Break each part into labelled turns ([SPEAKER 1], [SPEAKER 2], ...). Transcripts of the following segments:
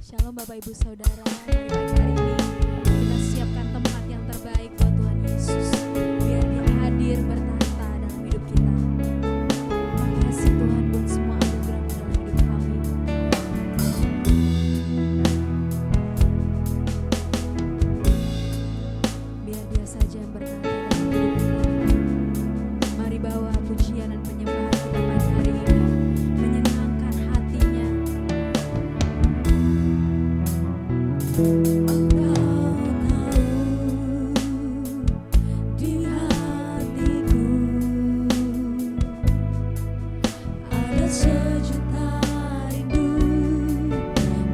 [SPEAKER 1] Shalom Bapak Ibu Saudara, mari pagi hari ini kita siapkan tempat yang terbaik buat Tuhan Yesus, biar Dia hadir bertahta dalam hidup kita. Terima kasih Tuhan buat semua anugerah-Mu dalam hidup kami. Biar Dia saja yang bertahta dalam hidup kita. Mari bawa pujian dan penyembahan kita pagi hari ini, menyenangkan hatinya. Engkau tahu di hatiku ada sejuta rindu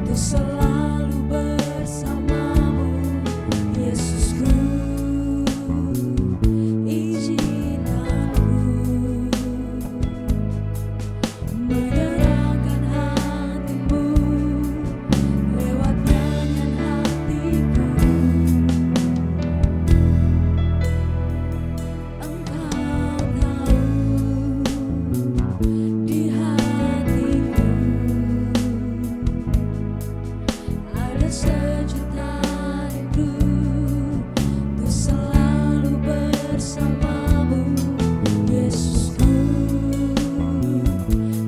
[SPEAKER 1] untuk selalu bersamamu, Yesusku. Izin aku menyerahkan hatimu lewat nyanyian hatiku. Engkau tahu di hatiku ada sejuta rindu untuk selalu bersamamu, Yesusku.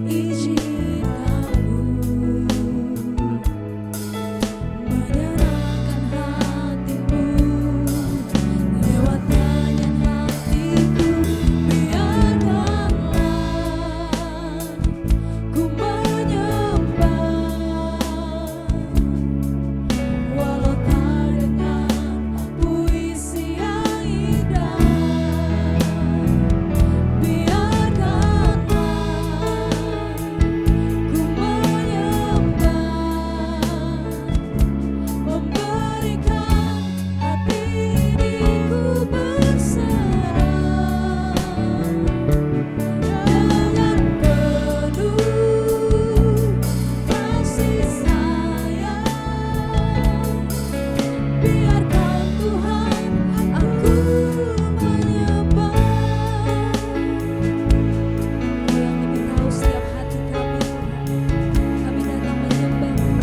[SPEAKER 1] Izin aku menyerahkan hatimu lewat nyanyian hatiku. Biarkanlah ku menyembah, walau tak dengan puisi yang indah. Biarkanlah ku menyembah, memberikan hati ini ku berserah dengan penuh kasih sayang. Biarkan Tuhan aku menyembah. Kau yang lebih tahu setiap hati kami, Tuhan. Kami datang menyembah-Mu.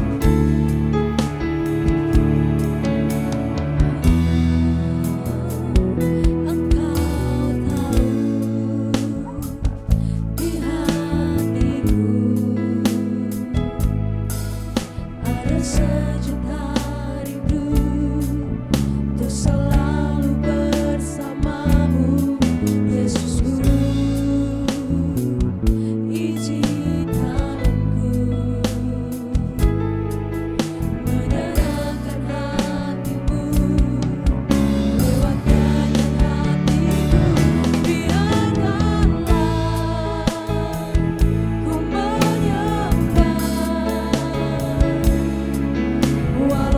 [SPEAKER 1] Engkau tahu di hatiku ada sejuta rindu untuk selalu bersamamu, Yesusku. Izinkan aku menyerahkan hatimu lewat nyanyian hatiku. Biarkanlah ku menyembah, walau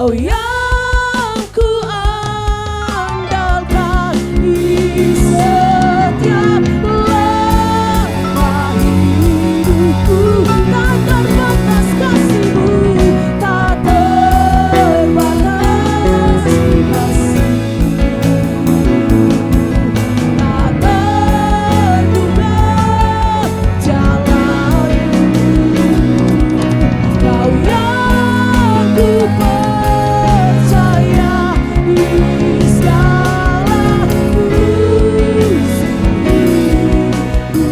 [SPEAKER 1] Kau yang ku andalkan di setiap langkah hidupku. Tak terbatas kasih-Mu, tak terbatas kasih-Mu, tak terduga jalan-Mu. Kau yang ku percaya di segala musim hidupku.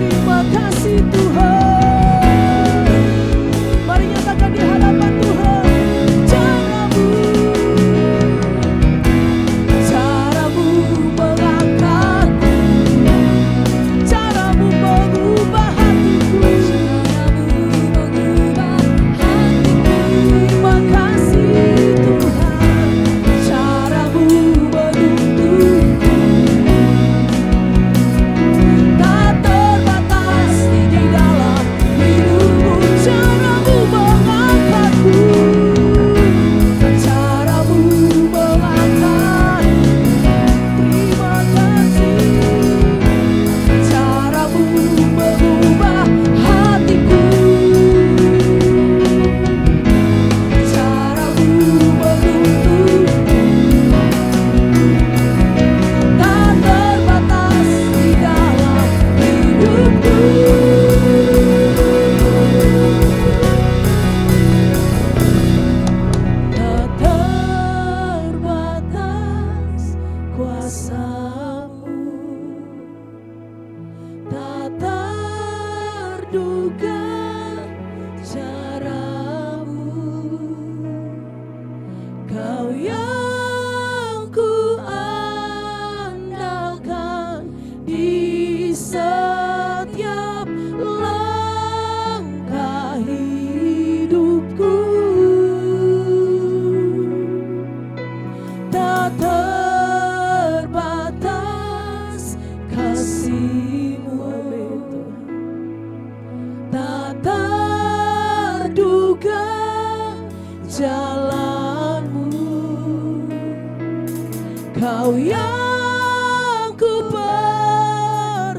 [SPEAKER 1] Terima kasih Tuhan. Mari nyatakan di hadapan Tuhan, caramu mengangkatku, caramu mengubah hatiku, terima kasih Tuhan. Caramu menuntunku, tak terbatas di dalam hidupku. Caramu mengangkatku, caramu mengangkat. Terima kasih. Caramu mengubah hatiku, caramu menuntunku, tak terbatas di dalam hidupku. Tak terbatas kuasa-Mu, tak terduga cara-Mu. Kau yang ku andalkan di setiap langkah hidupku. Tak terbatas kasih-Mu, tak terduga jalan-Mu. Kau yang ku percaya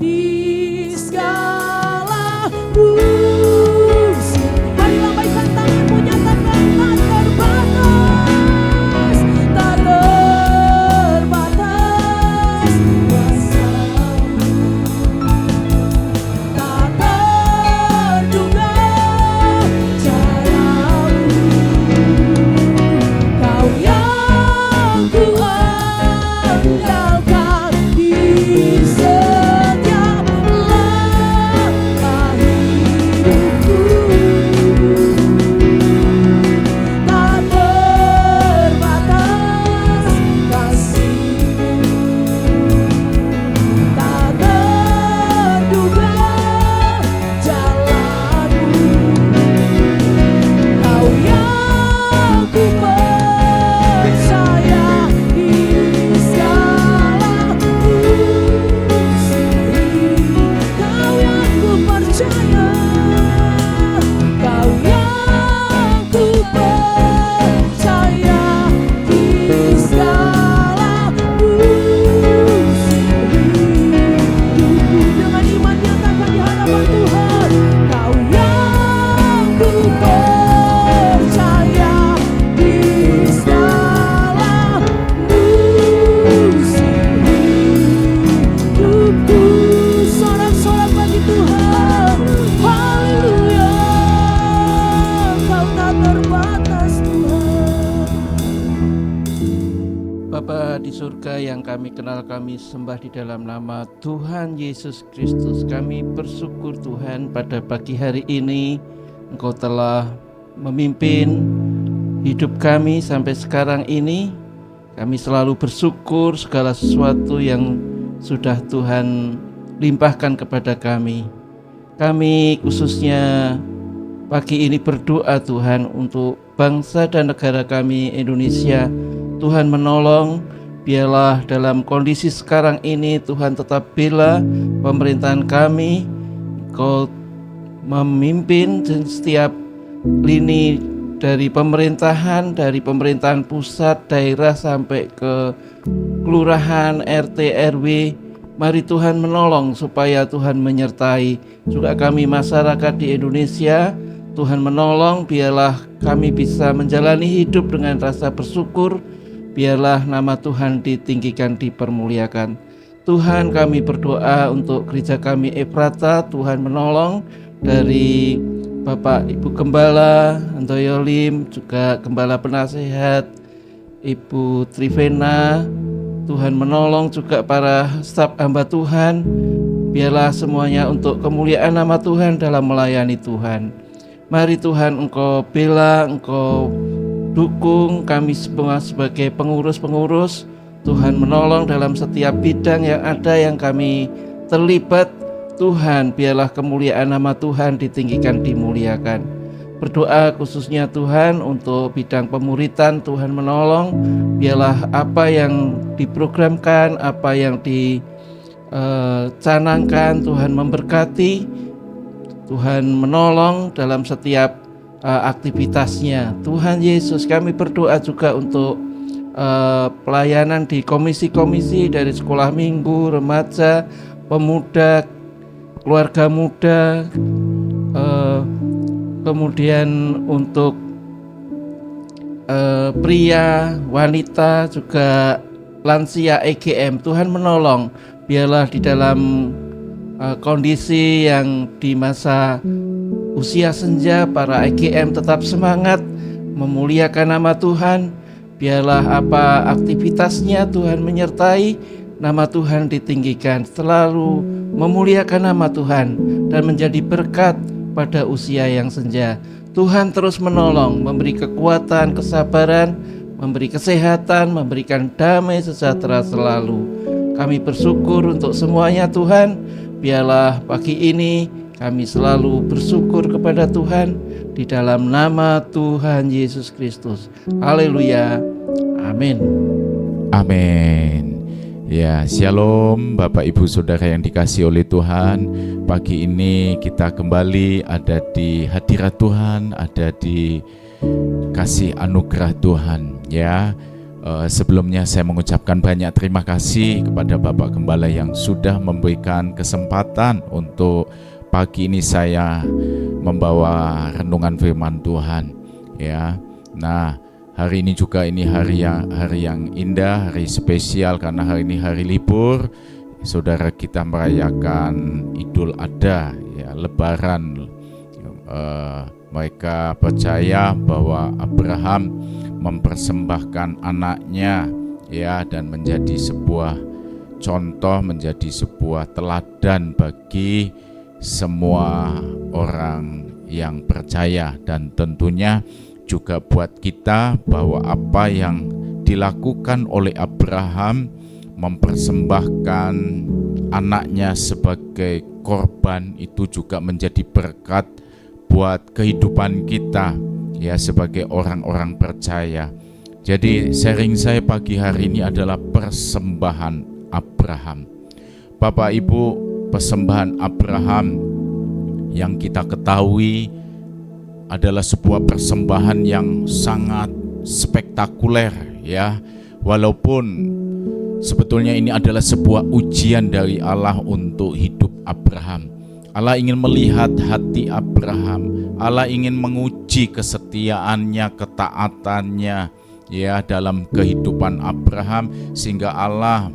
[SPEAKER 1] di segala musim. Mari lambaikan tanganmu, nyatakan tak terbatas, tak terbatas kuasa-Mu, tak terduga cara-Mu. Kau yang ku andalkan di setiap langkah hidupku. Tak terbatas kasih-Mu, tak terduga jalan-Mu. Kau yang ku percaya di segala musim. Kau yang ku percaya, Kau yang ku percaya di segala musim hidupku. Dengan iman nyatakan di hadapan Tuhan, Kau yang ku percaya di segala musim hidupku. Sorak-sorak bagi Tuhan, haleluya. Kau tak terbatas Tuhan.
[SPEAKER 2] Bapa di surga yang kami kenal, kami sembah di dalam nama Tuhan Yesus Kristus. Kami bersyukur Tuhan pada pagi hari ini Engkau telah memimpin hidup kami sampai sekarang ini. Kami selalu bersyukur segala sesuatu yang sudah Tuhan limpahkan kepada kami. Kami khususnya pagi ini berdoa Tuhan untuk bangsa dan negara kami Indonesia. Tuhan menolong, biarlah dalam kondisi sekarang ini Tuhan tetap bela pemerintahan kami. Kau memimpin setiap lini dari pemerintahan pusat, daerah sampai ke kelurahan, RT, RW. Mari Tuhan menolong supaya Tuhan menyertai juga kami masyarakat di Indonesia. Tuhan menolong, biarlah kami bisa menjalani hidup dengan rasa bersyukur. Biarlah nama Tuhan ditinggikan, dipermuliakan. Tuhan, kami berdoa untuk gereja kami Efrata. Tuhan menolong dari Bapak Ibu Gembala Handoyo Lim, juga Gembala Penasehat Ibu Trivena. Tuhan menolong juga para staf hamba Tuhan. Biarlah semuanya untuk kemuliaan nama Tuhan dalam melayani Tuhan. Mari Tuhan, Engkau bela, Engkau dukung kami semua sebagai pengurus-pengurus. Tuhan menolong dalam setiap bidang yang ada yang kami terlibat. Tuhan, biarlah kemuliaan nama Tuhan ditinggikan, dimuliakan. Berdoa khususnya Tuhan untuk bidang pemuritan. Tuhan menolong, biarlah apa yang diprogramkan, apa yang dicanangkan, Tuhan memberkati. Tuhan menolong dalam setiap aktivitasnya. Tuhan Yesus, kami berdoa juga untuk pelayanan di komisi-komisi dari sekolah minggu, remaja, pemuda, keluarga muda, kemudian untuk pria, wanita, juga lansia, EGM. Tuhan menolong, biarlah di dalam kondisi yang di masa usia senja, para EGM tetap semangat memuliakan nama Tuhan. Biarlah apa aktivitasnya Tuhan menyertai, nama Tuhan ditinggikan, selalu memuliakan nama Tuhan dan menjadi berkat pada usia yang senja. Tuhan terus menolong, memberi kekuatan, kesabaran, memberi kesehatan, memberikan damai sejahtera selalu. Kami bersyukur untuk semuanya Tuhan. Biarlah pagi ini kami selalu bersyukur kepada Tuhan di dalam nama Tuhan Yesus Kristus. Haleluya. Amin.
[SPEAKER 3] Amin. Ya, shalom Bapak Ibu Saudara yang dikasihi oleh Tuhan. Pagi ini kita kembali ada di hadirat Tuhan, ada di kasih anugerah Tuhan. Ya, sebelumnya saya mengucapkan banyak terima kasih kepada Bapak Gembala yang sudah memberikan kesempatan untuk pagi ini saya membawa renungan firman Tuhan. Ya, nah hari ini juga hari yang indah, hari spesial karena hari ini hari libur. Saudara kita merayakan Idul Adha, ya, Lebaran. Mereka percaya bahwa Abraham mempersembahkan anaknya, ya, dan menjadi sebuah contoh, menjadi sebuah teladan bagi semua orang yang percaya, dan tentunya juga buat kita bahwa apa yang dilakukan oleh Abraham mempersembahkan anaknya sebagai korban itu juga menjadi berkat buat kehidupan kita, ya, sebagai orang-orang percaya. Jadi sharing saya pagi hari ini adalah persembahan Abraham. Bapak Ibu, persembahan Abraham yang kita ketahui adalah sebuah persembahan yang sangat spektakuler, ya. Walaupun sebetulnya ini adalah sebuah ujian dari Allah untuk hidup Abraham. Allah ingin melihat hati Abraham. Allah ingin menguji kesetiaannya, ketaatannya, ya, dalam kehidupan Abraham, sehingga Allah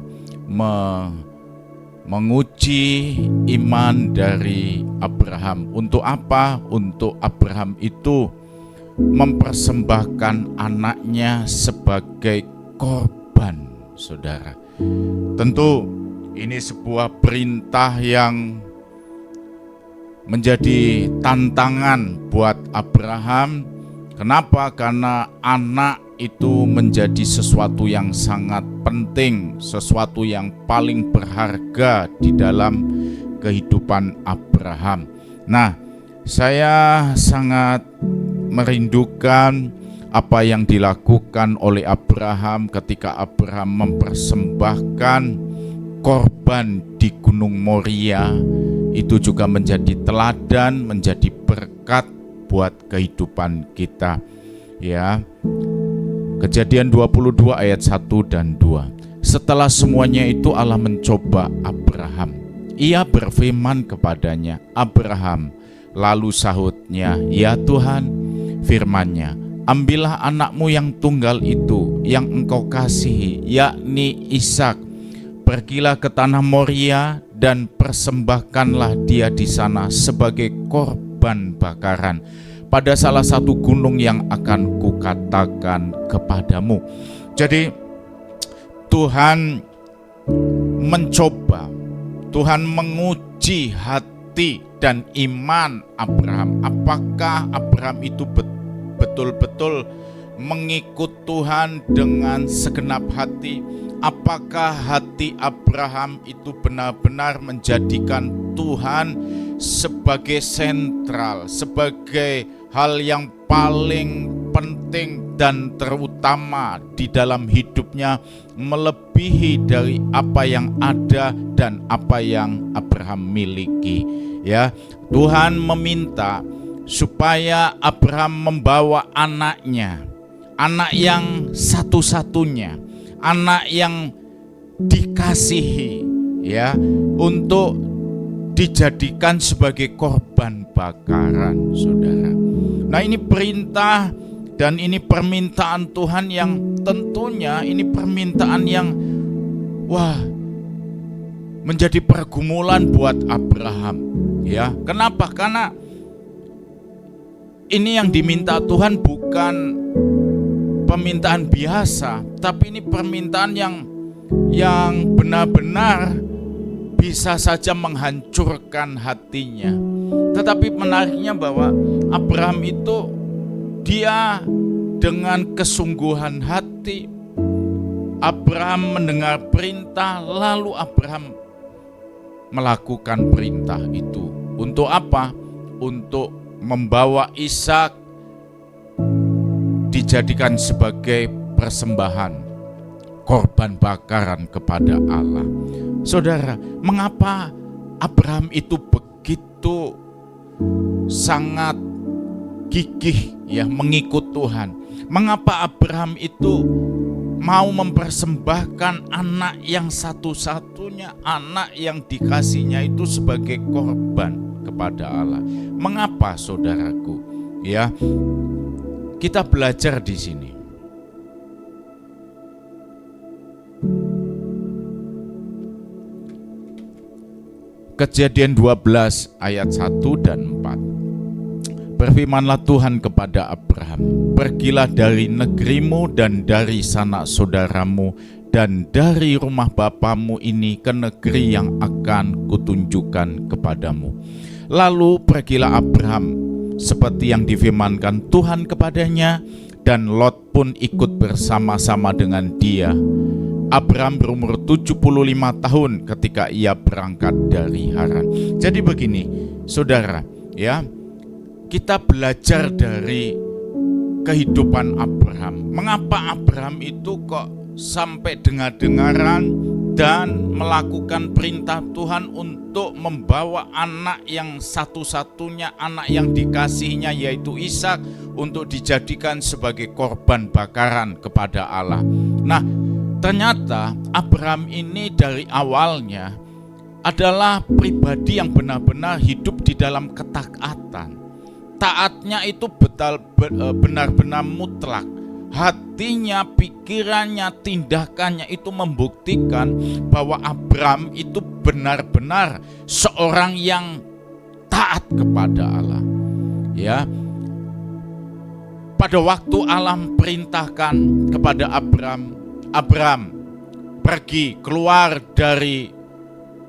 [SPEAKER 3] menguji iman dari Abraham. Untuk apa? Untuk Abraham itu mempersembahkan anaknya sebagai korban, saudara. Tentu ini sebuah perintah yang menjadi tantangan buat Abraham. Kenapa? Karena anak itu menjadi sesuatu yang sangat penting, sesuatu yang paling berharga di dalam kehidupan Abraham. Nah, saya sangat merindukan apa yang dilakukan oleh Abraham ketika Abraham mempersembahkan korban di Gunung Moria, itu juga menjadi teladan, menjadi berkat buat kehidupan kita. Ya. Kejadian 22 ayat 1 dan 2. Setelah semuanya itu Allah mencoba Abraham. Ia berfirman kepadanya, Abraham. Lalu sahutnya, ya Tuhan, firman-Nya, ambillah anakmu yang tunggal itu, yang engkau kasihi, yakni Ishak. Pergilah ke tanah Moria dan persembahkanlah dia di sana sebagai korban bakaran pada salah satu gunung yang akan kukatakan kepadamu. Jadi Tuhan mencoba, Tuhan menguji hati dan iman Abraham. Apakah Abraham itu betul-betul mengikut Tuhan dengan segenap hati? Apakah hati Abraham itu benar-benar menjadikan Tuhan sebagai sentral, sebagai hal yang paling penting dan terutama di dalam hidupnya, melebihi dari apa yang ada dan apa yang Abraham miliki. Ya, Tuhan meminta supaya Abraham membawa anaknya, anak yang satu-satunya, anak yang dikasihi, ya, untuk dijadikan sebagai korban bakaran, saudara. Nah, ini perintah dan ini permintaan Tuhan yang tentunya ini permintaan yang menjadi pergumulan buat Abraham. Ya, kenapa? Karena ini yang diminta Tuhan bukan permintaan biasa, tapi ini permintaan yang benar-benar bisa saja menghancurkan hatinya. Tetapi menariknya bahwa Abraham itu dia dengan kesungguhan hati, Abraham mendengar perintah, lalu Abraham melakukan perintah itu. Untuk apa? Untuk membawa Ishak dijadikan sebagai persembahan, korban bakaran kepada Allah. Saudara, mengapa Abraham itu begitu sangat gigih ya mengikut Tuhan? Mengapa Abraham itu mau mempersembahkan anak yang satu-satunya, anak yang dikasihnya itu sebagai korban kepada Allah? Mengapa, saudaraku? Ya, kita belajar di sini. Kejadian 12 ayat 1 dan 4. Berfirmanlah Tuhan kepada Abraham, pergilah dari negerimu dan dari sanak saudaramu dan dari rumah bapamu ini ke negeri yang akan kutunjukkan kepadamu. Lalu pergilah Abraham seperti yang difirmankan Tuhan kepadanya, dan Lot pun ikut bersama-sama dengan dia. Abraham berumur 75 tahun ketika ia berangkat dari Haran. Jadi begini, saudara, ya, kita belajar dari kehidupan Abraham. Mengapa Abraham itu kok sampai dengar-dengaran dan melakukan perintah Tuhan untuk membawa anak yang satu-satunya, anak yang dikasihinya yaitu Ishak, untuk dijadikan sebagai korban bakaran kepada Allah. Nah, ternyata Abraham ini dari awalnya adalah pribadi yang benar-benar hidup di dalam ketaatan. Taatnya itu benar-benar mutlak. Hatinya, pikirannya, tindakannya itu membuktikan bahwa Abraham itu benar-benar seorang yang taat kepada Allah. Ya. Pada waktu Allah perintahkan kepada Abraham, pergi keluar dari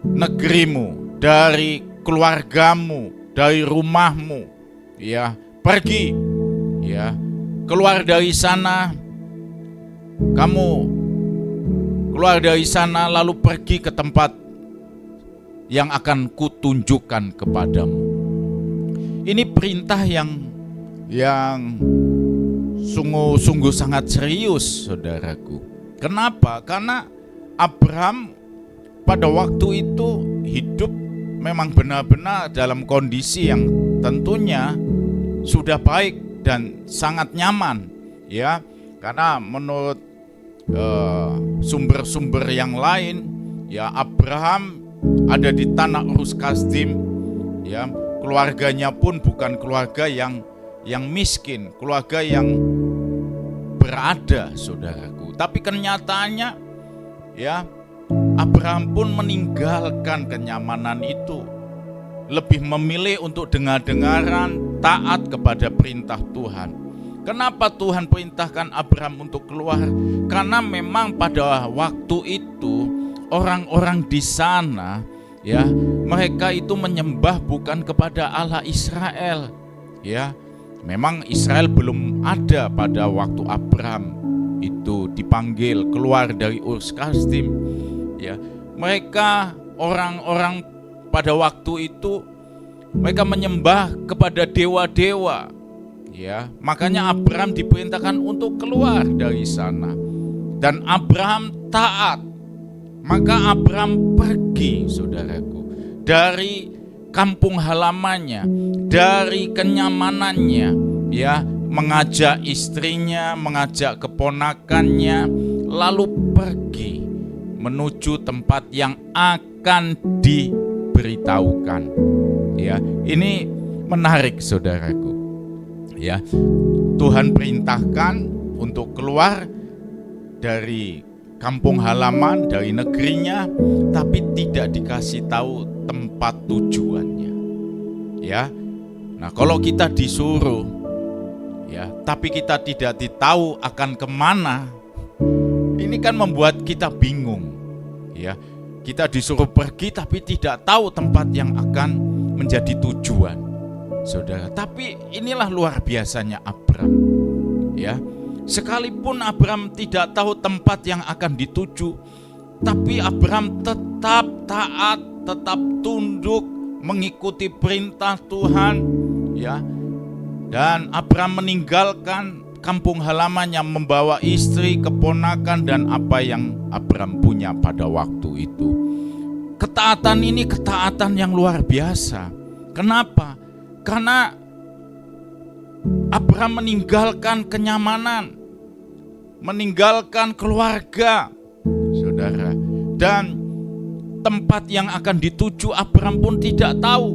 [SPEAKER 3] negerimu, dari keluargamu, dari rumahmu, ya, pergi, ya, keluar dari sana, kamu keluar dari sana lalu pergi ke tempat yang akan kutunjukkan kepadamu. Ini perintah yang sungguh sangat serius, saudaraku. Kenapa? Karena Abraham pada waktu itu hidup memang benar-benar dalam kondisi yang tentunya sudah baik dan sangat nyaman, ya. Karena menurut sumber-sumber yang lain, ya, Abraham ada di tanah Urus Kasdim, ya. Keluarganya pun bukan keluarga yang miskin, keluarga yang berada, saudaraku. Tapi kenyataannya, ya, Abraham pun meninggalkan kenyamanan itu, lebih memilih untuk dengar-dengaran, taat kepada perintah Tuhan. Kenapa Tuhan perintahkan Abraham untuk keluar? Karena memang pada waktu itu orang-orang di sana, ya, mereka itu menyembah bukan kepada Allah Israel, ya. Memang Israel belum ada pada waktu Abraham itu dipanggil keluar dari Ur Kasdim, ya. Mereka orang-orang pada waktu itu mereka menyembah kepada dewa-dewa, ya. Makanya Abraham diperintahkan untuk keluar dari sana, dan Abraham taat. Maka Abraham pergi, saudaraku, dari kampung halamannya, dari kenyamanannya, ya, mengajak istrinya, mengajak keponakannya, lalu pergi menuju tempat yang akan diberitahukan. Ya, ini menarik, saudaraku. Ya, Tuhan perintahkan untuk keluar dari kampung halaman, dari negerinya, tapi tidak dikasih tahu tempat tujuannya. Ya. Nah, kalau kita disuruh, ya, tapi kita tidak ditahu akan kemana, ini kan membuat kita bingung. Ya. Kita disuruh pergi tapi tidak tahu tempat yang akan menjadi tujuan, saudara. Tapi inilah luar biasanya Abraham, ya. Sekalipun Abraham tidak tahu tempat yang akan dituju, tapi Abraham tetap taat, tetap tunduk, mengikuti perintah Tuhan, ya. Dan Abraham meninggalkan kampung halamannya, membawa istri, keponakan, dan apa yang Abraham punya pada waktu itu. Ketaatan ini ketaatan yang luar biasa. Kenapa? Karena Abraham meninggalkan kenyamanan, meninggalkan keluarga, saudara, dan tempat yang akan dituju Abraham pun tidak tahu,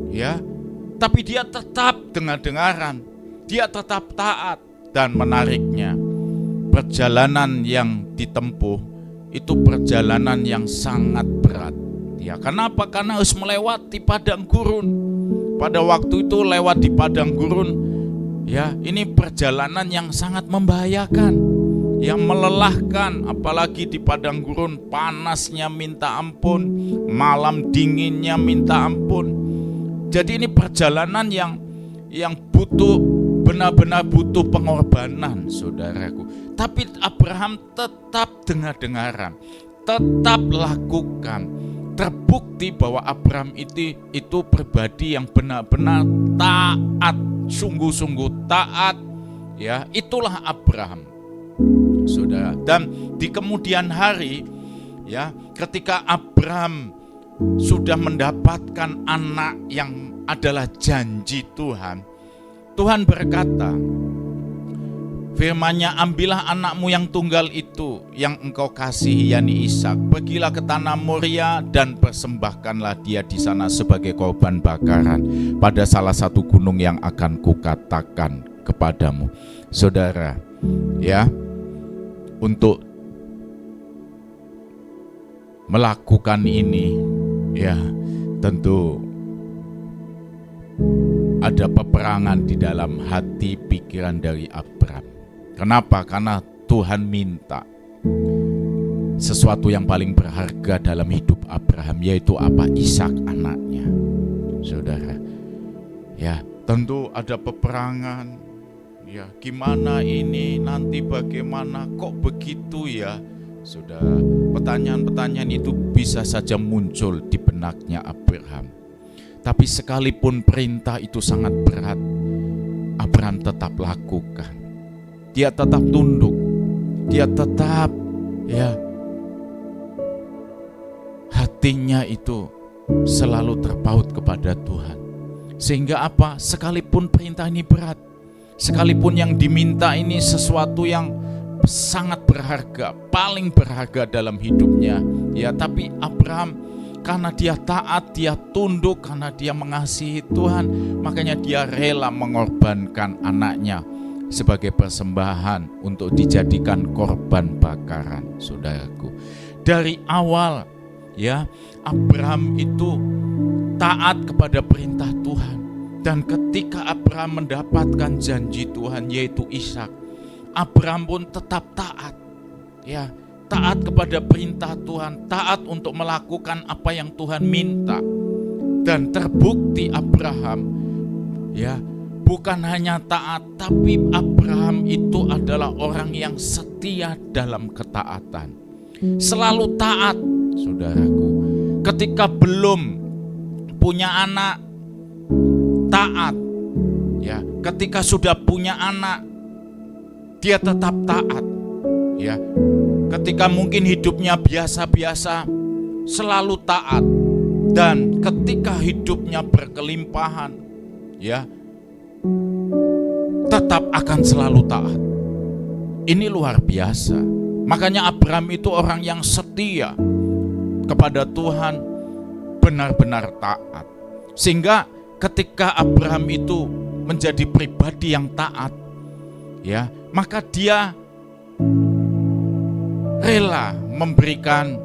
[SPEAKER 3] ya. Tapi dia tetap dengar-dengaran, dia tetap taat. Dan menariknya, perjalanan yang ditempuh itu perjalanan yang sangat berat, ya. Kenapa? Karena harus melewati padang gurun. Pada waktu itu lewat di padang gurun, ya, ini perjalanan yang sangat membahayakan, yang melelahkan, apalagi di padang gurun, panasnya minta ampun, malam dinginnya minta ampun. Jadi ini perjalanan yang butuh, benar-benar butuh pengorbanan, saudaraku. Tapi Abraham tetap dengar-dengaran, tetap lakukan. Terbukti bahwa Abraham itu pribadi yang benar-benar taat, sungguh-sungguh taat, ya. Itulah Abraham, saudara. Dan di kemudian hari, ya, ketika Abraham sudah mendapatkan anak yang adalah janji Tuhan, Tuhan berkata, firman-Nya, ambillah anakmu yang tunggal itu yang engkau kasihi, yakni Ishak, pergilah ke tanah Moria dan persembahkanlah dia di sana sebagai korban bakaran pada salah satu gunung yang akan kukatakan kepadamu. Saudara, ya, untuk melakukan ini, ya, tentu ada peperangan di dalam hati pikiran dari Abraham. Kenapa? Karena Tuhan minta sesuatu yang paling berharga dalam hidup Abraham, yaitu apa? Ishak, anaknya, saudara. Ya, tentu ada peperangan. Ya, gimana ini, nanti bagaimana, kok begitu, ya, saudara. Pertanyaan-pertanyaan itu bisa saja muncul di benaknya Abraham. Tapi sekalipun perintah itu sangat berat, Abraham tetap lakukan. Dia tetap tunduk, dia tetap, ya, hatinya itu selalu terpaut kepada Tuhan. Sehingga apa? Sekalipun perintah ini berat, sekalipun yang diminta ini sesuatu yang sangat berharga, paling berharga dalam hidupnya, ya, tapi Abraham karena dia taat, dia tunduk, karena dia mengasihi Tuhan, makanya dia rela mengorbankan anaknya sebagai persembahan untuk dijadikan korban bakaran. Saudaraku, dari awal, ya, Abraham itu taat kepada perintah Tuhan. Dan ketika Abraham mendapatkan janji Tuhan yaitu Ishak, Abraham pun tetap taat, ya, taat kepada perintah Tuhan, taat untuk melakukan apa yang Tuhan minta. Dan terbukti Abraham, ya, bukan hanya taat, tapi Abraham itu adalah orang yang setia dalam ketaatan. Selalu taat, saudaraku. Ketika belum punya anak, taat, ya. Ketika sudah punya anak, dia tetap taat, ya. Ketika mungkin hidupnya biasa-biasa, selalu taat. Dan ketika hidupnya berkelimpahan, ya, tetap akan selalu taat. Ini luar biasa. Makanya Abraham itu orang yang setia kepada Tuhan, benar-benar taat. Sehingga ketika Abraham itu menjadi pribadi yang taat, ya, maka dia rela memberikan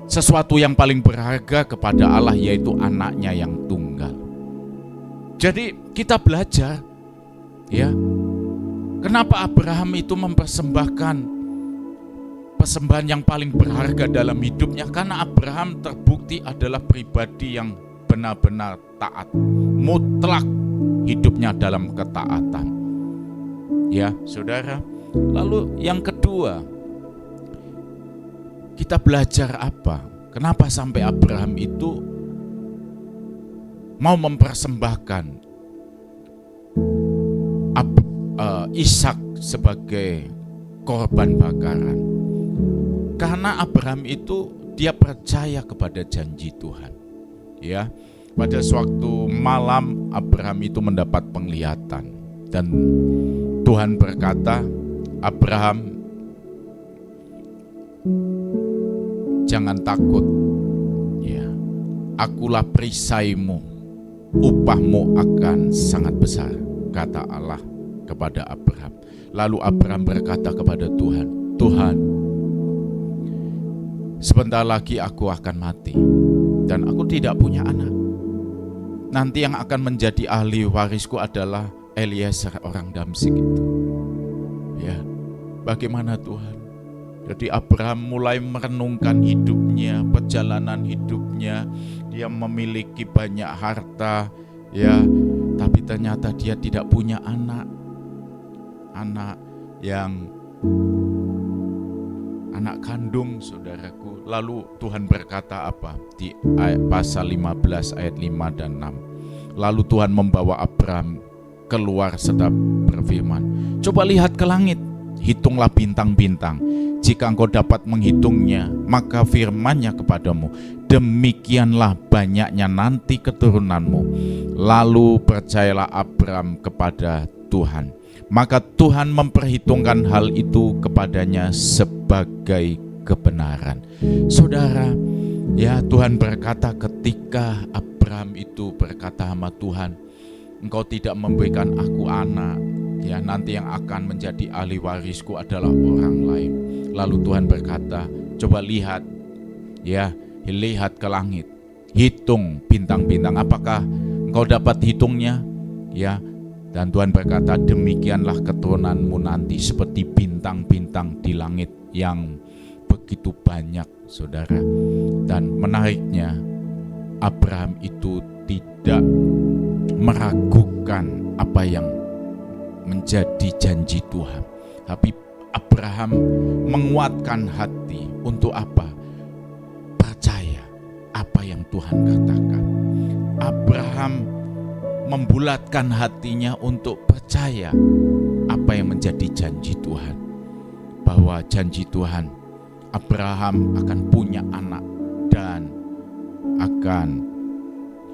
[SPEAKER 3] sesuatu yang paling berharga kepada Allah, yaitu anaknya yang tunggal. Jadi kita belajar, ya, kenapa Abraham itu mempersembahkan persembahan yang paling berharga dalam hidupnya, karena Abraham terbukti adalah pribadi yang benar-benar taat, mutlak hidupnya dalam ketaatan. Ya, saudara. Lalu yang kedua, kita belajar apa? Kenapa sampai Abraham itu mau mempersembahkan Ishak sebagai korban bakaran? Karena Abraham itu dia percaya kepada janji Tuhan. Ya, pada suatu malam Abraham itu mendapat penglihatan dan Tuhan berkata, Abraham, jangan takut, ya, akulah perisaimu, upahmu akan sangat besar, kata Allah kepada Abraham. Lalu Abraham berkata kepada Tuhan, Tuhan, sebentar lagi aku akan mati dan aku tidak punya anak. Nanti yang akan menjadi ahli warisku adalah Eliezer orang Damsyik itu. Ya, bagaimana Tuhan? Jadi Abraham mulai merenungkan hidupnya, perjalanan hidupnya. Dia memiliki banyak harta, ya, tapi ternyata dia tidak punya anak. Anak yang anak kandung, saudaraku. Lalu Tuhan berkata apa? Di pasal 15 ayat 5 dan 6. Lalu Tuhan membawa Abraham keluar serta berfirman, coba lihat ke langit, hitunglah bintang-bintang. Jika engkau dapat menghitungnya, maka firman-Nya kepadamu, demikianlah banyaknya nanti keturunanmu. Lalu percayalah Abraham kepada Tuhan. Maka Tuhan memperhitungkan hal itu kepadanya sebagai kebenaran. Saudara, ya, Tuhan berkata ketika Abraham itu berkata sama Tuhan, engkau tidak memberikan aku anak, ya, nanti yang akan menjadi ahli warisku adalah orang lain. Lalu Tuhan berkata, coba lihat, ya, lihat ke langit, hitung bintang-bintang, apakah engkau dapat hitungnya, ya. Dan Tuhan berkata, demikianlah keturunanmu nanti seperti bintang-bintang di langit yang begitu banyak, saudara. Dan menariknya, Abraham itu tidak meragukan apa yang menjadi janji Tuhan. Tapi Abraham menguatkan hati untuk apa? Percaya apa yang Tuhan katakan. Abraham membulatkan hatinya untuk percaya apa yang menjadi janji Tuhan. Bahwa janji Tuhan, Abraham akan punya anak dan akan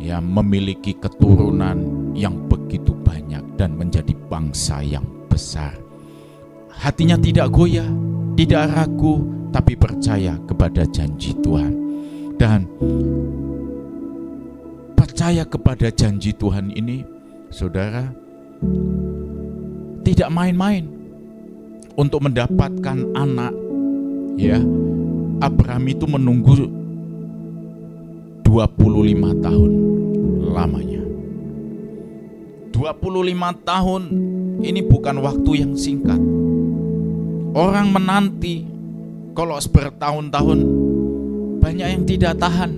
[SPEAKER 3] ya, memiliki keturunan yang begitu banyak dan menjadi bangsa yang besar. Hatinya tidak goyah, tidak ragu, tapi percaya kepada janji Tuhan. Dan percaya kepada janji Tuhan ini, saudara, tidak main-main untuk mendapatkan anak. Ya, Abraham itu menunggu 25 tahun lamanya. 25 tahun ini bukan waktu yang singkat. Orang menanti kalau bertahun-tahun, banyak yang tidak tahan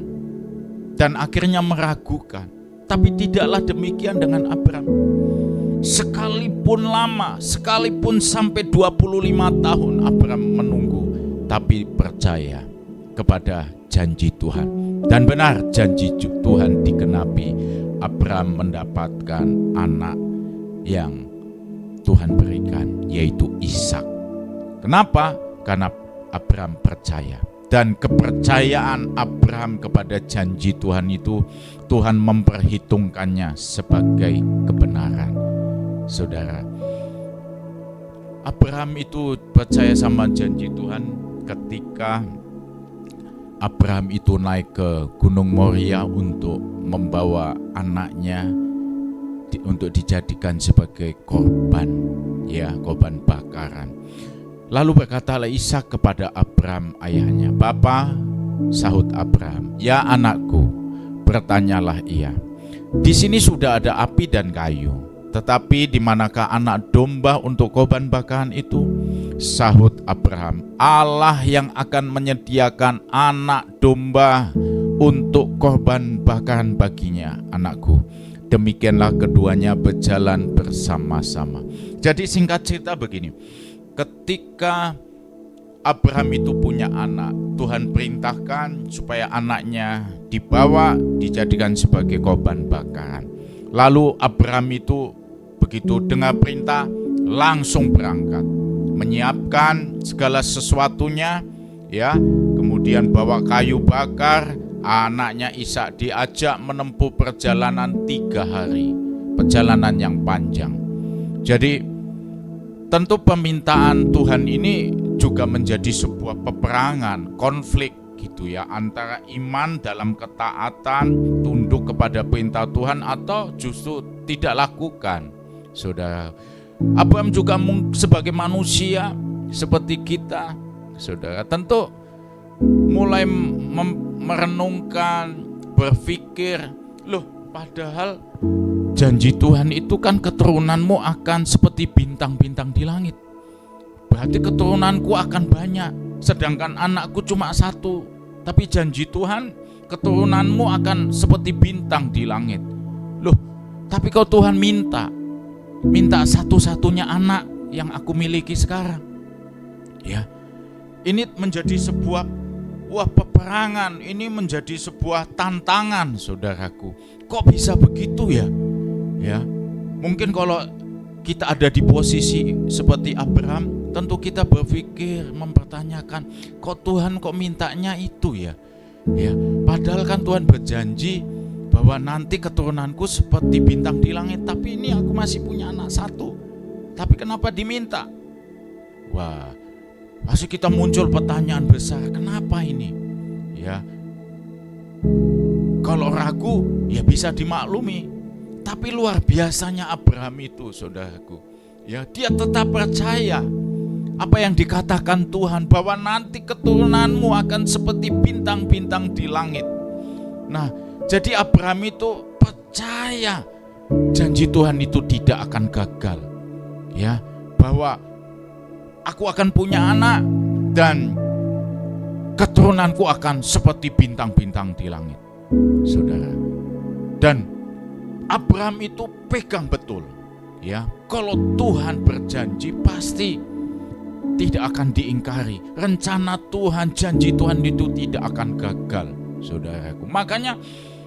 [SPEAKER 3] dan akhirnya meragukan. Tapi tidaklah demikian dengan Abraham. Sekalipun lama, sekalipun sampai 25 tahun Abraham menunggu, tapi percaya kepada janji Tuhan. Dan benar, janji Tuhan digenapi. Abraham mendapatkan anak yang Tuhan berikan, yaitu Ishak. Kenapa? Karena Abraham percaya. Dan kepercayaan Abraham kepada janji Tuhan itu, Tuhan memperhitungkannya sebagai kebenaran. Saudara, Abraham itu percaya sama janji Tuhan ketika Abraham itu naik ke Gunung Moria untuk membawa anaknya untuk dijadikan sebagai korban, ya, korban bakaran. Lalu berkatalah Ishak kepada Abraham ayahnya, "Bapa," sahut Abraham, "Ya anakku," bertanyalah ia, "di sini sudah ada api dan kayu, tetapi di manakah anak domba untuk korban bakaran itu?" Sahut Abraham, "Allah yang akan menyediakan anak domba untuk korban bakaran baginya, anakku." Demikianlah keduanya berjalan bersama-sama. Jadi singkat cerita begini, ketika Abraham itu punya anak, Tuhan perintahkan supaya anaknya dibawa dijadikan sebagai korban bakaran. Lalu Abraham itu begitu dengar perintah langsung berangkat, menyiapkan segala sesuatunya, ya, kemudian bawa kayu bakar. Anaknya Ishak diajak menempuh perjalanan 3 hari, perjalanan yang panjang. Jadi tentu permintaan Tuhan ini juga menjadi sebuah peperangan, konflik gitu ya, antara iman dalam ketaatan, tunduk kepada perintah Tuhan, atau justru tidak lakukan. Saudara, Abraham juga sebagai manusia seperti kita, saudara, tentu mulai merenungkan, berpikir, loh, padahal janji Tuhan itu kan keturunanmu akan seperti bintang-bintang di langit. Berarti keturunanku akan banyak, sedangkan anakku cuma 1. Tapi janji Tuhan, keturunanmu akan seperti bintang di langit. Loh, tapi kalau Tuhan minta satu-satunya anak yang aku miliki sekarang. Ya, ini menjadi sebuah peperangan, ini menjadi sebuah tantangan, saudaraku. Kok bisa begitu ya? Ya, mungkin kalau kita ada di posisi seperti Abraham, tentu kita berpikir, mempertanyakan, kok Tuhan kok mintanya itu ya? Ya, padahal kan Tuhan berjanji bahwa nanti keturunanku seperti bintang di langit, tapi ini aku masih punya anak 1. Tapi kenapa diminta? Wah, pasti kita muncul pertanyaan besar, kenapa ini? Ya, kalau ragu ya bisa dimaklumi. Tapi luar biasanya Abraham itu, saudaraku, ya, dia tetap percaya apa yang dikatakan Tuhan, bahwa nanti keturunanmu akan seperti bintang-bintang di langit. Nah, jadi Abraham itu percaya janji Tuhan itu tidak akan gagal, ya, bahwa aku akan punya anak dan keturunanku akan seperti bintang-bintang di langit, saudara. Dan Abraham itu pegang betul, ya, kalau Tuhan berjanji pasti tidak akan diingkari. Rencana Tuhan, janji Tuhan itu tidak akan gagal, saudaraku. Makanya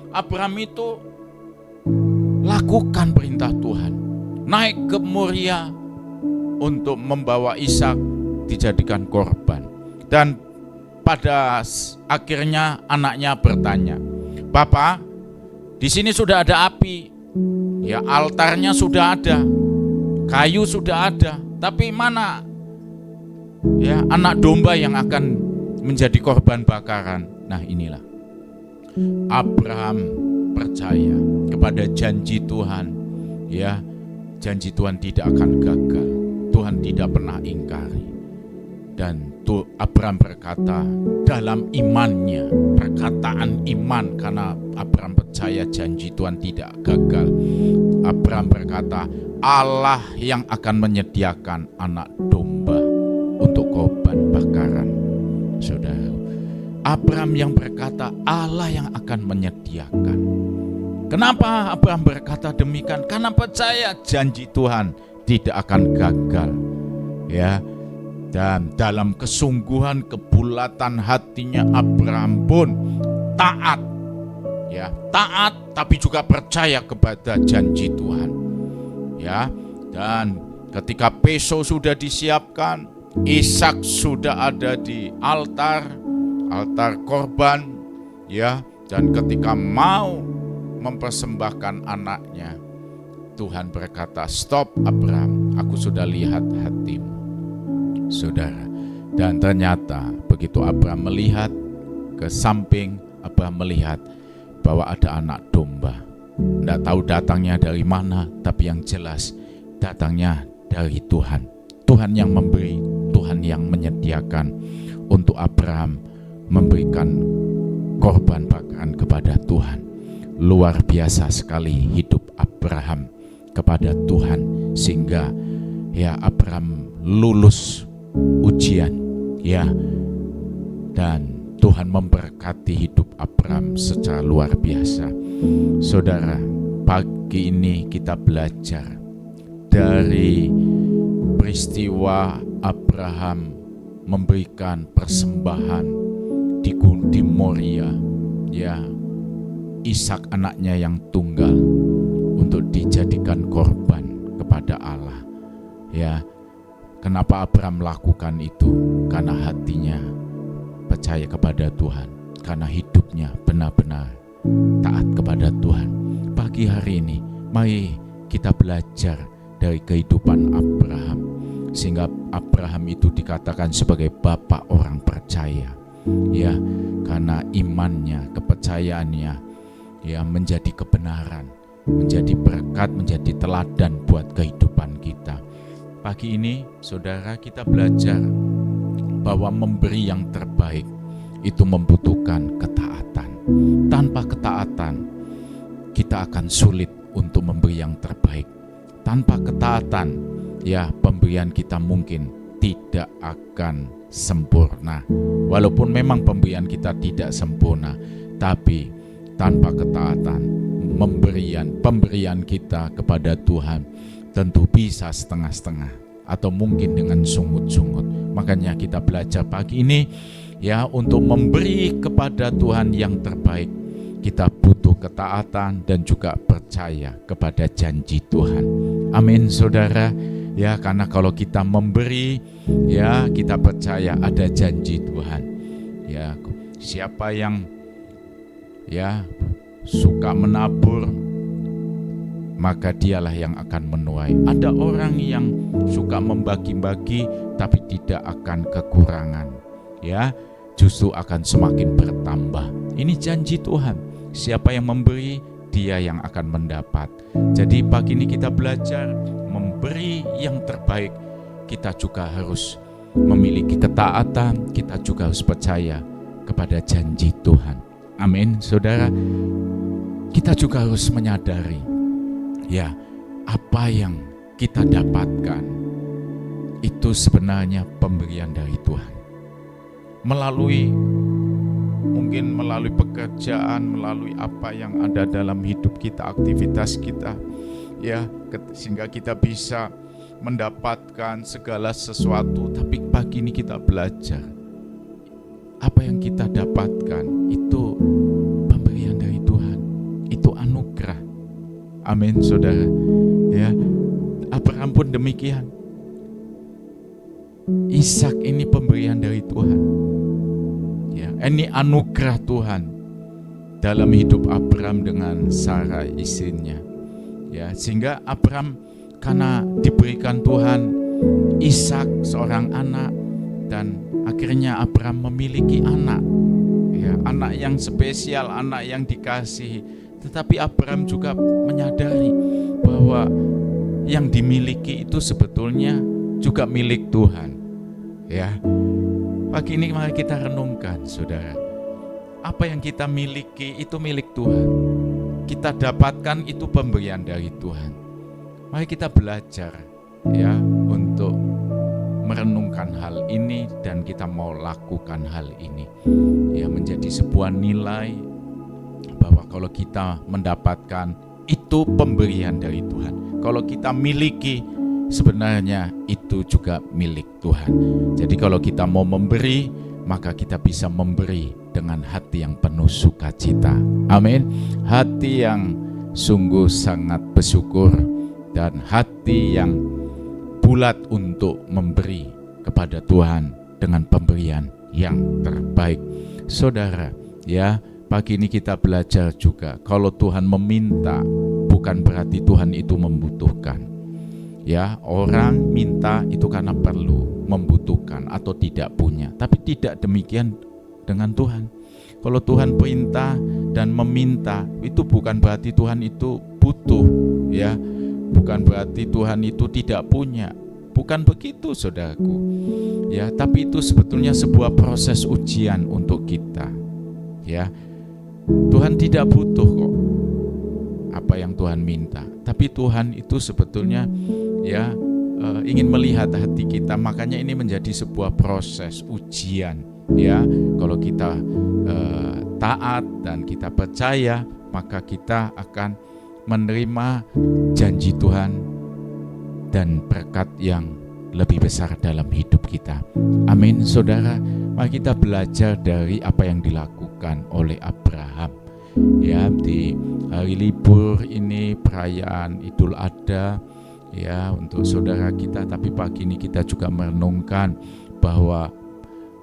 [SPEAKER 3] Abraham itu lakukan perintah Tuhan, naik ke Moria untuk membawa Ishak dijadikan korban. Dan pada akhirnya anaknya bertanya, "Bapak, Di sini sudah ada api, ya altarnya sudah ada, kayu sudah ada, tapi mana ya anak domba yang akan menjadi korban bakaran? Nah inilah Abraham percaya kepada janji Tuhan, ya janji Tuhan tidak akan gagal, Tuhan tidak pernah ingkari. Dan Abraham berkata dalam imannya, perkataan iman, karena Abraham percaya janji Tuhan tidak gagal. Abraham berkata, Allah yang akan menyediakan anak domba untuk korban bakaran. Saudara, Abraham yang berkata Allah yang akan menyediakan. Kenapa Abraham berkata demikian? Karena percaya janji Tuhan tidak akan gagal. Ya. Dan dalam kesungguhan, kebulatan hatinya Abraham pun taat. Ya, taat tapi juga percaya kepada janji Tuhan. Ya, dan ketika peso sudah disiapkan, Ishak sudah ada di altar korban, ya, dan ketika mau mempersembahkan anaknya, Tuhan berkata, "Stop Abraham, aku sudah lihat hatimu." Saudara, dan ternyata begitu Abraham melihat ke samping, Abraham melihat bahwa ada anak domba. Tidak tahu datangnya dari mana, tapi yang jelas datangnya dari Tuhan. Tuhan yang memberi, Tuhan yang menyediakan untuk Abraham memberikan korban bakaran kepada Tuhan. Luar biasa sekali hidup Abraham kepada Tuhan, sehingga ya Abraham lulus ujian, ya, dan Tuhan memberkati hidup Abraham secara luar biasa. Saudara, pagi ini kita belajar dari peristiwa Abraham memberikan persembahan di Moria, ya, Ishak anaknya yang tunggal untuk dijadikan korban kepada Allah. Ya, kenapa Abraham melakukan itu? Karena hatinya percaya kepada Tuhan, karena hidupnya benar-benar taat kepada Tuhan. Pagi hari ini, mari kita belajar dari kehidupan Abraham, sehingga Abraham itu dikatakan sebagai bapa orang percaya, ya, karena imannya, kepercayaannya, ya, menjadi kebenaran, menjadi berkat, menjadi teladan buat kehidupan kita. Pagi ini, saudara, kita belajar bahwa memberi yang terbaik itu membutuhkan ketaatan. Tanpa ketaatan, kita akan sulit untuk memberi yang terbaik. Tanpa ketaatan, ya, pemberian kita mungkin tidak akan sempurna. Walaupun memang pemberian kita tidak sempurna, tapi tanpa ketaatan, pemberian kita kepada Tuhan tentu bisa setengah-setengah atau mungkin dengan sungut-sungut. Makanya kita belajar pagi ini, ya, untuk memberi kepada Tuhan yang terbaik, kita butuh ketaatan dan juga percaya kepada janji Tuhan. Amin, saudara. Ya, karena kalau kita memberi, ya, kita percaya ada janji Tuhan. Ya, siapa yang ya suka menabur, maka dialah yang akan menuai. Ada orang yang suka membagi-bagi tapi tidak akan kekurangan, ya, justru akan semakin bertambah. Ini janji Tuhan. Siapa yang memberi, dia yang akan mendapat. Jadi pagi ini kita belajar memberi yang terbaik. Kita juga harus memiliki ketaatan, kita juga harus percaya kepada janji Tuhan. Amin, saudara. Kita juga harus menyadari, ya, apa yang kita dapatkan itu sebenarnya pemberian dari Tuhan. Mungkin melalui pekerjaan, melalui apa yang ada dalam hidup kita, aktivitas kita, ya, sehingga kita bisa mendapatkan segala sesuatu. Tapi pagi ini kita belajar, apa yang kita dapatkan itu pemberian dari Tuhan, itu anugerah. Amin, saudara. Ya, Abraham pun demikian. Ishak ini pemberian dari Tuhan. Ya, ini anugerah Tuhan. dalam hidup Abraham dengan Sarah istrinya. Ya, sehingga Abraham karena diberikan Tuhan Ishak seorang anak, dan akhirnya Abraham memiliki anak. Ya, anak yang spesial, anak yang dikasihi. Tetapi Abraham juga menyadari bahwa yang dimiliki itu sebetulnya juga milik Tuhan. Ya, pagi ini mari kita renungkan, saudara. Apa yang kita miliki itu milik Tuhan. Kita dapatkan itu pemberian dari Tuhan. Mari kita belajar ya untuk merenungkan hal ini, dan kita mau lakukan hal ini. Ya, menjadi sebuah nilai bahwa kalau kita mendapatkan itu pemberian dari Tuhan. Kalau kita miliki, sebenarnya itu juga milik Tuhan. Jadi kalau kita mau memberi, maka kita bisa memberi dengan hati yang penuh sukacita. Amin. Hati yang sungguh sangat bersyukur dan hati yang bulat untuk memberi kepada Tuhan dengan pemberian yang terbaik. Saudara, ya, pagi ini kita belajar juga kalau Tuhan meminta, bukan berarti Tuhan itu membutuhkan. Ya, orang minta itu karena perlu, membutuhkan atau tidak punya. Tapi tidak demikian dengan Tuhan. Kalau Tuhan perintah dan meminta, itu bukan berarti Tuhan itu butuh, ya. Bukan berarti Tuhan itu tidak punya. Bukan begitu, saudaraku. Ya, tapi itu sebetulnya sebuah proses ujian untuk kita. Ya. Tuhan tidak butuh kok apa yang Tuhan minta. Tapi Tuhan itu sebetulnya ya ingin melihat hati kita. Makanya ini menjadi sebuah proses ujian. Ya, kalau kita taat dan kita percaya, maka kita akan menerima janji Tuhan dan berkat yang lebih besar dalam hidup kita. Amin, saudara. Mari kita belajar dari apa yang dilakukan oleh Abraham. Ya, di hari libur ini perayaan Idul Adha ya untuk saudara kita, tapi pagi ini kita juga merenungkan bahwa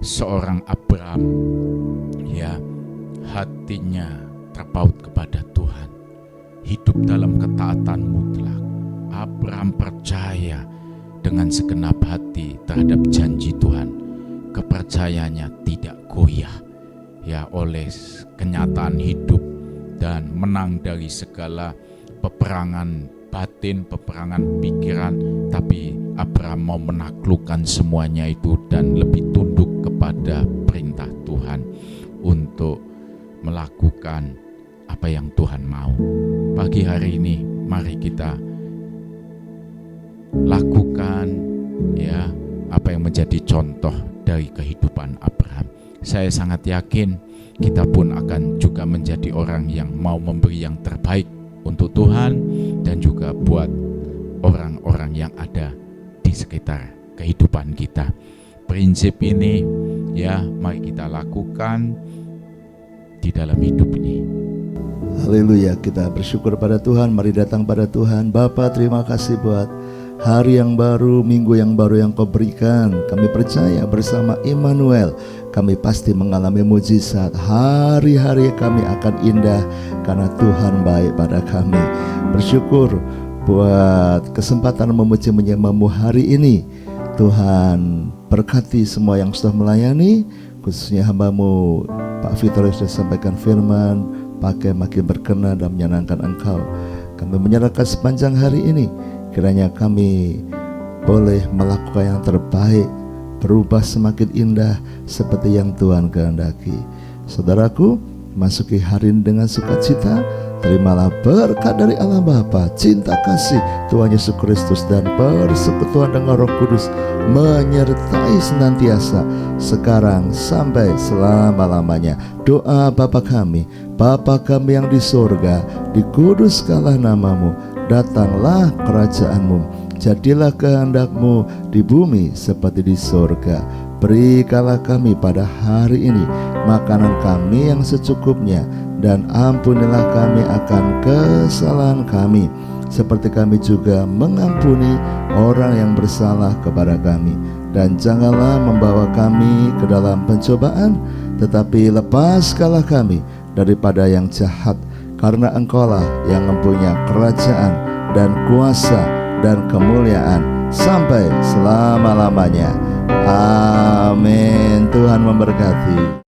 [SPEAKER 3] seorang Abraham ya hatinya terpaut kepada Tuhan, hidup dalam ketaatan mutlak. Abraham percaya dengan segenap hati terhadap janji Tuhan. Kepercayaannya tidak goyah ya oleh kenyataan hidup dan menang dari segala peperangan batin, peperangan pikiran. Tapi Abraham mau menaklukkan semuanya itu dan lebih tunduk kepada perintah Tuhan untuk melakukan apa yang Tuhan mau. Pagi hari ini mari kita lakukan ya apa yang menjadi contoh dari kehidupan Abraham. Saya sangat yakin kita pun akan juga menjadi orang yang mau memberi yang terbaik untuk Tuhan dan juga buat orang-orang yang ada di sekitar kehidupan kita. Prinsip ini ya mari kita lakukan di dalam hidup ini.
[SPEAKER 4] Haleluya, kita bersyukur pada Tuhan. Mari datang pada Tuhan. Bapa, terima kasih buat hari yang baru, minggu yang baru yang Kau berikan. Kami percaya bersama Immanuel kami pasti mengalami mujizat. Hari-hari kami akan indah karena Tuhan baik pada kami. Bersyukur buat kesempatan memuji menyembah-Mu hari ini. Tuhan berkati semua yang sudah melayani, khususnya hamba-Mu Pak Vitor yang sudah sampaikan firman, pakai makin berkenan dan menyenangkan Engkau. Kami menyerahkan sepanjang hari ini, kiranya kami boleh melakukan yang terbaik, berubah semakin indah seperti yang Tuhan kehendaki. Saudaraku, masuki hari ini dengan sukacita. Terimalah berkat dari Allah Bapa, cinta kasih Tuhan Yesus Kristus dan persekutuan dengan Roh Kudus menyertai senantiasa sekarang sampai selama-lamanya. Doa Bapa kami yang di sorga, dikuduskanlah namamu, datanglah kerajaan-Mu, jadilah kehendak-Mu di bumi seperti di sorga. Berikanlah kami pada hari ini makanan kami yang secukupnya, dan ampunilah kami akan kesalahan kami, seperti kami juga mengampuni orang yang bersalah kepada kami. Dan janganlah membawa kami ke dalam pencobaan, tetapi lepaskanlah kami daripada yang jahat, karena Engkaulah yang mempunyai kerajaan dan kuasa dan kemuliaan sampai selama-lamanya. Amin. Tuhan memberkati.